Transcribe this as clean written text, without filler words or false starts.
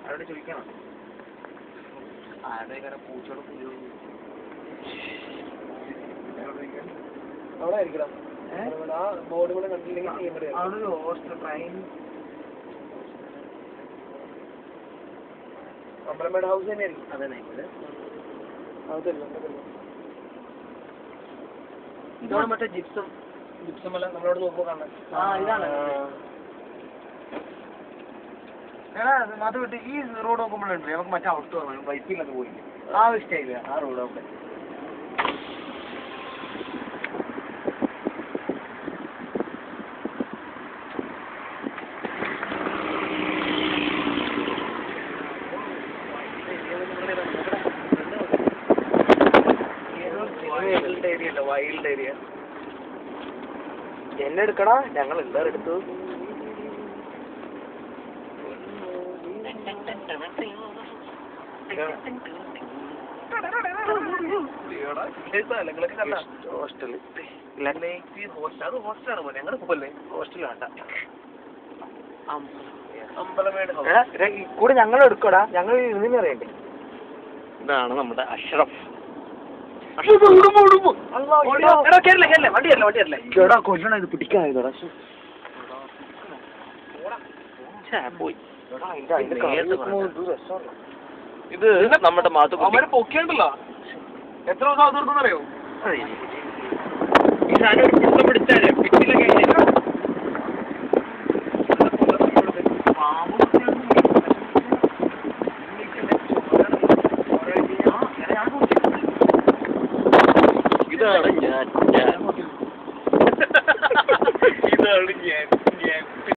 അവിടെ ചോദിക്കണം ആരുടെ കാരണം പൂച്ചോട് അവിടെ ആയിരിക്കണം ആ ബോർഡ് കൂടെ കണ്ടില്ലെങ്കിൽ അവിടെ ഒരു ഹോസ്റ്റൽ ട്രെയിൻ അമ്പലമേട് ഹൗസ് തന്നെ ആയിരിക്കും. അതെ അതല്ല ഇതാണ് മറ്റേ ജിപ്സം ജിപ്സമല്ല നമ്മളോട് നോക്കുമ്പോൾ കാണാൻ. ഇതാണ് അത് വിട്ട് ഈ റോഡ് നോക്കുമ്പോഴുണ്ട് നമുക്ക് മറ്റേ ഔട്ട് തോന്നും ബൈക്കിലൊക്കെ പോയി ആ ഒരു സ്റ്റൈല് ആ റോഡ് അവിടെ വൈൽഡ് ഏരിയ എന്നെ എടുക്കടാ ഞങ്ങൾ എന്താ എടുത്തു ഹോസ്റ്റല് അത് ഹോസ്റ്റലാണ് പോലെ ഞങ്ങൾ പോലെ ഹോസ്റ്റൽ വേണ്ട അമ്പലമേട് കൂടെ ഞങ്ങൾ എടുക്കടാ ഞങ്ങൾ ഇരുന്ന് അറിയണ്ടേ ഇതാണ് നമ്മുടെ അഷ്റഫ് കൊല്ലണ ഇത് പിടിക്കാനായതോടാ പോയി ഇത് നമ്മുടെ അവര് പൊക്കിയുണ്ടല്ലോ എത്ര ദിവസം അത് തീർക്കുന്നറിയോ ഈ സാധനം ഒരു പിടുത്തം പിടിച്ചാലേ പിറ്റിലൊക്കെ ഇതാണ് ഞാൻ